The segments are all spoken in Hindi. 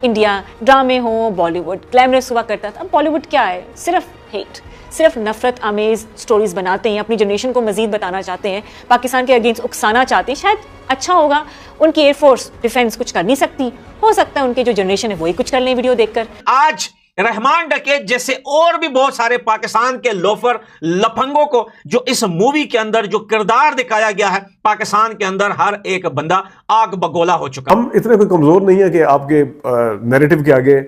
इंडिया ड्रामे हो, बॉलीवुड ग्लैमरस हुआ करता था। अब बॉलीवुड क्या है? सिर्फ हेट, सिर्फ नफरत आमेज स्टोरीज बनाते हैं, अपनी जनरेशन को मजीद बताना चाहते हैं, पाकिस्तान के अगेंस्ट उकसाना चाहते हैं। शायद अच्छा होगा, उनकी एयरफोर्स डिफेंस कुछ कर नहीं सकती, हो सकता है उनके जो जनरेशन है वही कुछ कर लें वीडियो देखकर। आज रहमान डकैत जैसे और भी बहुत सारे पाकिस्तान के लोफर लफंगों को जो इस मूवी के अंदर जो किरदार दिखाया गया है, पाकिस्तान के अंदर हर एक बंदा आग बगोला हो चुका। हम इतने कोई कमजोर नहीं है कि आपके नैरेटिव के आगे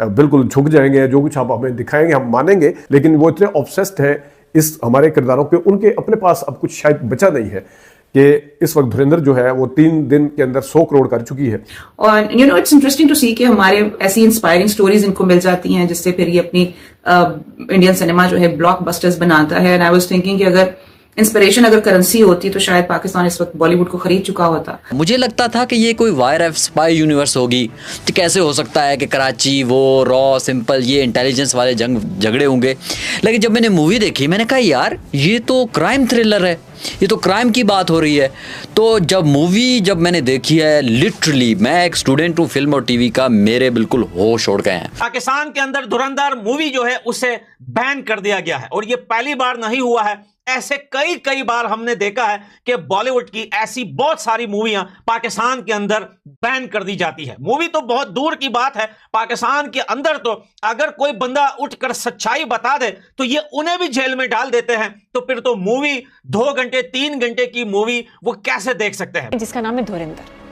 बिल्कुल झुक जाएंगे, जो कुछ आप हमें दिखाएंगे हम मानेंगे, लेकिन वो इतने ऑब्सेस्ड है इस हमारे किरदारों के, उनके अपने पास अब कुछ शायद बचा नहीं है कि इस वक्त धुरंधर जो है वो 3 दिन के अंदर 100 करोड़ कर चुकी है। और इट्स इंटरेस्टिंग टू सी कि हमारे ऐसी इंस्पायरिंग स्टोरीज इनको मिल जाती हैं जिससे फिर ये अपनी इंडियन सिनेमा जो है ब्लॉकबस्टर्स बनाता है। एंड आई वाज थिंकिंग कि अगर इंस्पिरेशन अगर करेंसी होती तो शायद पाकिस्तान इस वक्त बॉलीवुड को खरीद चुका होता। मुझे लगता था कि ये कोई वायर एफ स्पाई यूनिवर्स होगी, तो कैसे हो सकता है कि कराची वो रॉ सिंपल ये इंटेलिजेंस वाले झगड़े होंगे। लेकिन जब मैंने मूवी देखी मैंने कहा यार ये तो क्राइम थ्रिलर है, ये तो क्राइम की बात हो रही है। तो जब मैंने देखी है, लिटरली मैं एक स्टूडेंट हूँ फिल्म और टीवी का, मेरे बिल्कुल होश उड़ गए हैं। पाकिस्तान के अंदर धुरंधर मूवी जो है उसे बैन कर दिया गया है और ये पहली बार नहीं हुआ है, ऐसे कई बार हमने देखा है कि बॉलीवुड की ऐसी बहुत सारी मूवियां पाकिस्तान के अंदर बैन कर दी जाती है। मूवी तो बहुत दूर की बात है, पाकिस्तान के अंदर तो अगर कोई बंदा उठकर सच्चाई बता दे तो ये उन्हें भी जेल में डाल देते हैं। तो फिर तो मूवी 2 घंटे 3 घंटे की मूवी वो कैसे देख सकते हैं, जिसका नाम है धुरंधर।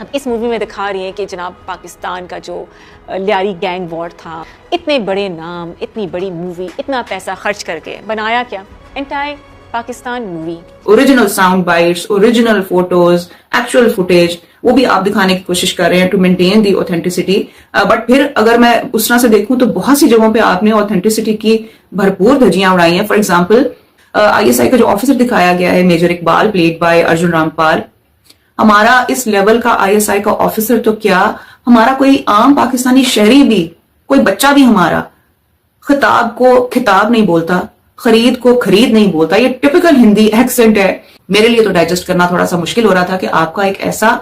अब इस मूवी में दिखा रही है कि जनाब पाकिस्तान का जो लियारी गैंग वॉर था, इतने बड़े नाम, इतनी बड़ी मूवी, इतना पैसा खर्च करके बनाया क्या, entire Pakistan movie, original sound bites, original photos, actual footage, वो भी आप दिखाने की कोशिश कर रहे हैं to maintain the authenticity. But फिर अगर मैं उस तरह से देखूं तो बहुत सी जगहों पे आपने ऑथेंटिसिटी की भरपूर धज्जियां उड़ाई हैं। फॉर एग्जाम्पल ISI का जो ऑफिसर दिखाया गया है major Iqbal, played by Arjun Rampal, हमारा इस लेवल का ISI का ऑफिसर तो क्या, हमारा कोई आम पाकिस्तानी शहरी भी, कोई बच्चा भी हमारा खिताब को खिताब नहीं बोलता, खरीद को खरीद नहीं बोलता। ये टिपिकल हिंदी एक्सेंट है। मेरे लिए तो डाइजेस्ट करना थोड़ा सा मुश्किल हो रहा था कि आपका एक ऐसा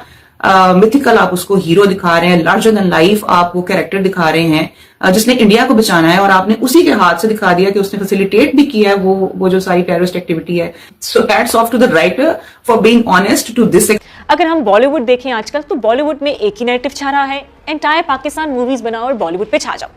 मिथिकल आप उसको हीरो दिखा रहे हैं, लार्जर देन लाइफ आप वो कैरेक्टर दिखा रहे हैं जिसने इंडिया को बचाना है, और आपने उसी के हाथ से दिखा दिया कि उसने फैसिलिटेट भी किया है वो जो सारी टेररिस्ट एक्टिविटी है। So hats off to the writer for being honest to this. अगर हम बॉलीवुड देखें आजकल तो बॉलीवुड में एक ही नैरेटिव छा रहा है, एंटायर पाकिस्तान मूवीज बनाओ और बॉलीवुड पे छा जाओ।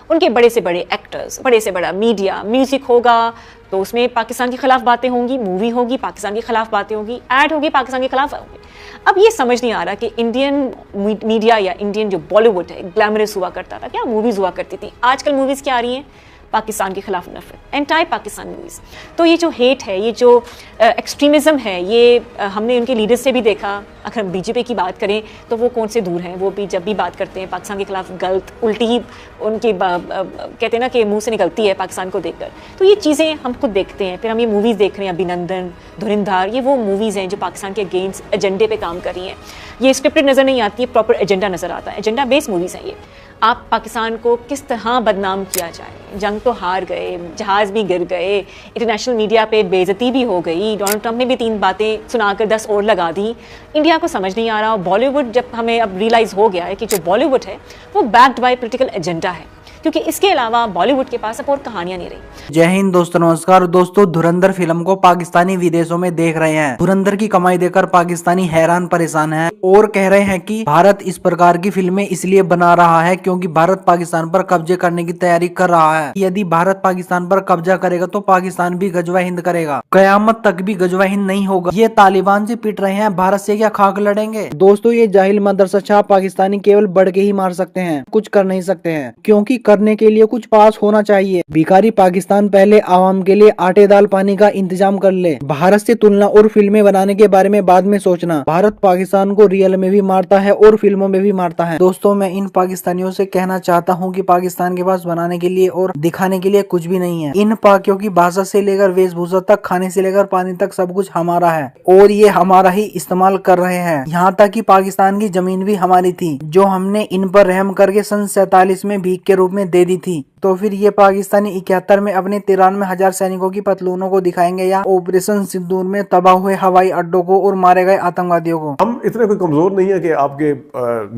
उनके बड़े से बड़े एक्टर्स, बड़े से बड़ा मीडिया, म्यूजिक होगा तो उसमें पाकिस्तान के खिलाफ बातें होंगी, मूवी होगी पाकिस्तान के खिलाफ बातें होंगी, ऐड होगी पाकिस्तान के खिलाफ होंगी। अब ये समझ नहीं आ रहा कि इंडियन मीडिया या इंडियन जो बॉलीवुड है ग्लैमरस हुआ करता था, क्या मूवीज हुआ करती थी, आजकल मूवीज क्या आ रही हैं पाकिस्तान के खिलाफ नफरत, एंटायर पाकिस्तान मूवीज। तो ये जो हेट है, ये जो एक्सट्रीमिज्म है, ये हमने उनके लीडर्स से भी देखा। अगर हम बीजेपी की बात करें तो वो कौन से दूर हैं, वो भी जब भी बात करते हैं पाकिस्तान के खिलाफ गलत उल्टी ही उनकी कहते हैं ना कि मुंह से निकलती है पाकिस्तान को देखकर। तो ये चीज़ें हम खुद देखते हैं, फिर हम ये मूवीज़ देख रहे हैं, अभिनंदन, धुरंधर, ये वो मूवीज़ हैं जो पाकिस्तान के अगेंस्ट एजेंडे पे काम कर रही हैं। ये स्क्रिप्टेड नज़र नहीं आती है, प्रॉपर एजेंडा नज़र आता है, एजेंडा बेस्ड मूवीज़ हैं ये। आप पाकिस्तान को किस तरह बदनाम किया जाए, जंग तो हार गए, जहाज़ भी गिर गए, इंटरनेशनल मीडिया पे बेइज्जती भी हो गई, डोनाल्ड ट्रंप ने भी 3 बातें सुनाकर 10 और लगा दी। इंडिया को समझ नहीं आ रहा। बॉलीवुड जब हमें अब रियलाइज़ हो गया है कि जो बॉलीवुड है वो बैक्ड बाय पॉलिटिकल एजेंडा है, क्योंकि इसके अलावा बॉलीवुड के पास अब और कहानियां नहीं रही। जय हिंद दोस्तों, नमस्कार दोस्तों। धुरंधर फिल्म को पाकिस्तानी विदेशों में देख रहे हैं। धुरंधर की कमाई देखकर पाकिस्तानी हैरान परेशान हैं और कह रहे हैं कि भारत इस प्रकार की फिल्में इसलिए बना रहा है क्योंकि भारत पाकिस्तान पर कब्जे करने की तैयारी कर रहा है। यदि भारत पाकिस्तान पर कब्जा करेगा तो पाकिस्तान भी गजवा हिंद करेगा, कयामत तक भी गजवा हिंद नहीं होगा। ये तालिबान से पिट रहे हैं, भारत से क्या खाक लड़ेंगे। दोस्तों ये जाहिल मदरसा छाप पाकिस्तानी केवल बढ़ के ही मार सकते हैं, कुछ कर नहीं सकते हैं, क्योंकि करने के लिए कुछ पास होना चाहिए। भिखारी पाकिस्तान पहले आवाम के लिए आटे दाल पानी का इंतजाम कर ले। भारत से तुलना और फिल्में बनाने के बारे में बाद में सोचना। भारत पाकिस्तान को रियल में भी मारता है और फिल्मों में भी मारता है। दोस्तों मैं इन पाकिस्तानियों से कहना चाहता हूँ कि पाकिस्तान के पास बनाने के लिए और दिखाने के लिए कुछ भी नहीं है। इन पाकियों की भाषा से लेकर वेशभूषा तक, खाने से लेकर पानी तक सब कुछ हमारा है और ये हमारा ही इस्तेमाल कर रहे हैं। यहाँ तक कि पाकिस्तान की जमीन भी हमारी थी जो हमने इन पर रहम करके सन 47 में भीख के रूप में दे दी थी। तो फिर ये पाकिस्तानी 71 में अपने 93,000 सैनिकों की पतलूनों को दिखाएंगे या ऑपरेशन सिंदूर में तबाह हुए हवाई अड्डों को और मारे गए आतंकवादियों को। हम इतने कोई कमजोर नहीं है कि आपके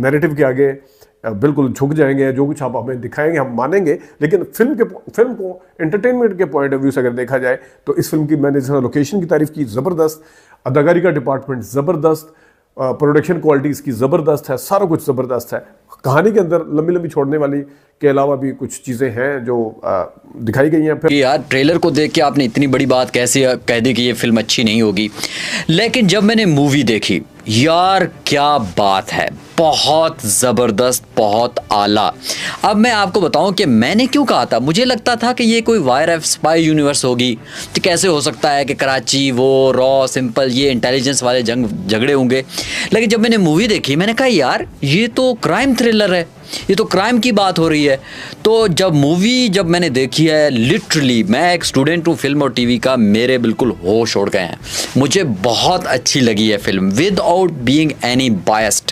नैरेटिव के आगे बिल्कुल झुक जाएंगे, जो कुछ आप हमें दिखाएंगे हम मानेंगे। लेकिन फिल्म को एंटरटेनमेंट के पॉइंट ऑफ व्यू से अगर देखा जाए तो इस फिल्म की मैंने जैसे लोकेशन की तारीफ की, ज़बरदस्त, अदाकारी का डिपार्टमेंट ज़बरदस्त, प्रोडक्शन क्वालिटी इसकी ज़बरदस्त है, सारा कुछ ज़बरदस्त है। कहानी के अंदर लंबी लंबी छोड़ने वाली के अलावा भी कुछ चीज़ें हैं जो दिखाई गई हैं। कि यार ट्रेलर को देख के आपने इतनी बड़ी बात कैसे कह दी कि ये फिल्म अच्छी नहीं होगी, लेकिन जब मैंने मूवी देखी यार क्या बात है, बहुत ज़बरदस्त, बहुत आला। अब मैं आपको बताऊं कि मैंने क्यों कहा था, मुझे लगता था कि ये कोई वायरएफ स्पाई यूनिवर्स होगी, तो कैसे हो सकता है कि कराची, वो रॉ, सिंपल, ये इंटेलिजेंस वाले झगड़े होंगे। लेकिन जब मैंने मूवी देखी मैंने कहा यार ये तो क्राइम थ्रिलर है, ये तो क्राइम की बात हो रही है। तो जब मैंने देखी है, लिटरली मैं एक स्टूडेंट हूँ फिल्म और टीवी का, मेरे बिल्कुल होश उड़ गए हैं। मुझे बहुत अच्छी लगी है film without being any biased.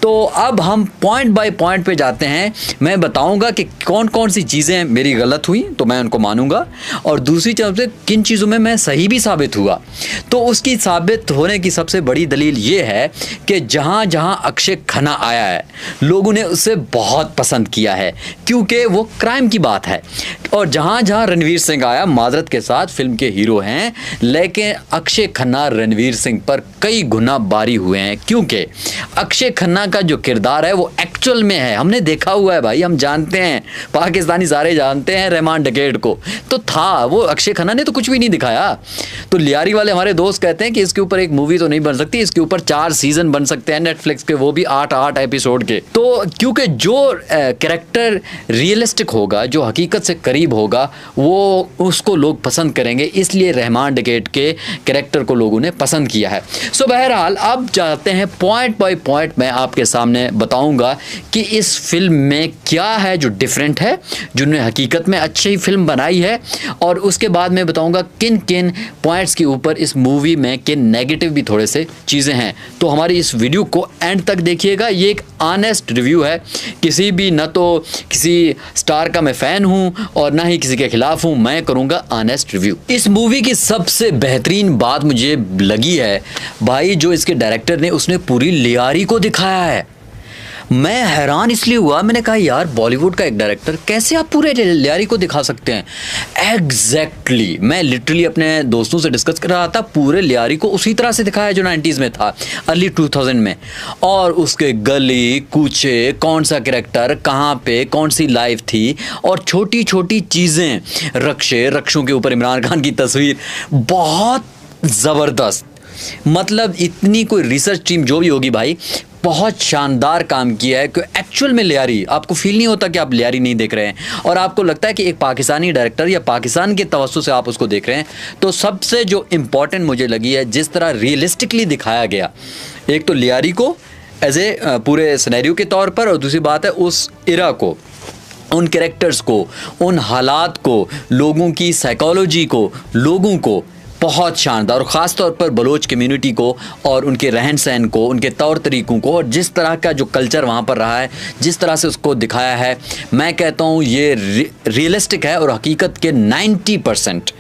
तो अब हम पॉइंट बाय पॉइंट पे जाते हैं। मैं बताऊंगा कि कौन कौन सी चीज़ें मेरी गलत हुई तो मैं उनको मानूंगा, और दूसरी तरफ से किन चीज़ों में मैं सही भी साबित हुआ। तो उसकी साबित होने की सबसे बड़ी दलील ये है कि जहाँ जहाँ अक्षय खन्ना आया है लोगों ने उसे बहुत पसंद किया है, क्योंकि वो क्राइम की बात है। और जहाँ जहाँ रणवीर सिंह आया, माजरत के साथ फिल्म के हीरो हैं, लेकिन अक्षय खन्ना रणवीर सिंह पर कई गुना भारी हुए हैं, क्योंकि अक्षय खन्ना का जो किरदार है वो एक्चुअल में है, हमने देखा हुआ है भाई, हम जानते हैं, पाकिस्तानी सारे जानते हैं रहमान डकैत को, तो था वो अक्षय खन्ना ने तो कुछ भी नहीं दिखाया। तो लियारी वाले हमारे दोस्त कहते हैं कि इसके ऊपर एक मूवी तो नहीं बन सकती, इसके ऊपर 4 सीजन बन सकते हैं नेटफ्लिक्स के, वो भी 8 एपिसोड के। तो क्योंकि जो कैरेक्टर रियलिस्टिक होगा, जो हकीकत से करीब होगा, वो उसको लोग पसंद करेंगे, इसलिए रहमान डकैत के कैरेक्टर को लोगों ने पसंद किया है। सो बहरहाल अब जाते हैं पॉइंट बाय पॉइंट, मैं आपके सामने बताऊंगा कि इस फिल्म में क्या है जो डिफरेंट है, जिन्होंने हकीकत में अच्छी फिल्म बनाई है, और उसके बाद मैं बताऊंगा किन किन पॉइंट्स के ऊपर इस मूवी में के नेगेटिव भी थोड़े से चीज़ें हैं। तो हमारी इस वीडियो को एंड तक देखिएगा, ये एक ऑनेस्ट रिव्यू है, किसी भी न तो किसी स्टार का मैं फ़ैन हूँ और ना ही किसी के खिलाफ हूँ, मैं करूँगा ऑनेस्ट रिव्यू। इस मूवी की सबसे बेहतरीन बात मुझे लगी है भाई, जो इसके डायरेक्टर ने, उसने पूरी लियारी को दिखाया है। मैं हैरान इसलिए हुआ, मैंने कहा यार बॉलीवुड का एक डायरेक्टर कैसे आप पूरे लियारी को दिखा सकते हैं। एग्जैक्टली मैं लिटरली अपने दोस्तों से डिस्कस कर रहा था, पूरे लियारी को उसी तरह से दिखाया जो 90s में था, अर्ली 2000 में, और उसके गली कूचे, कौन सा कैरेक्टर कहाँ पे, कौन सी लाइफ थी, और छोटी छोटी चीज़ें, रक्षों के ऊपर इमरान खान की तस्वीर, बहुत ज़बरदस्त। मतलब इतनी कोई रिसर्च टीम जो भी होगी भाई, बहुत शानदार काम किया है कि एक्चुअल में लियारी आपको फील नहीं होता कि आप लियारी नहीं देख रहे हैं, और आपको लगता है कि एक पाकिस्तानी डायरेक्टर या पाकिस्तान के तवज्जो से आप उसको देख रहे हैं। तो सबसे जो इम्पॉर्टेंट मुझे लगी है जिस तरह रियलिस्टिकली दिखाया गया, एक तो लियारी को एज ए पूरे सिनेरियो के तौर पर, और दूसरी बात है उस इरा को, उन कैरेक्टर्स को, उन हालात को, लोगों की साइकोलॉजी को, लोगों को बहुत शानदार, और ख़ास तौर पर बलोच कम्युनिटी को और उनके रहन सहन को, उनके तौर तरीक़ों को, और जिस तरह का जो कल्चर वहाँ पर रहा है, जिस तरह से उसको दिखाया है, मैं कहता हूँ ये रियलिस्टिक है और हकीकत के 90%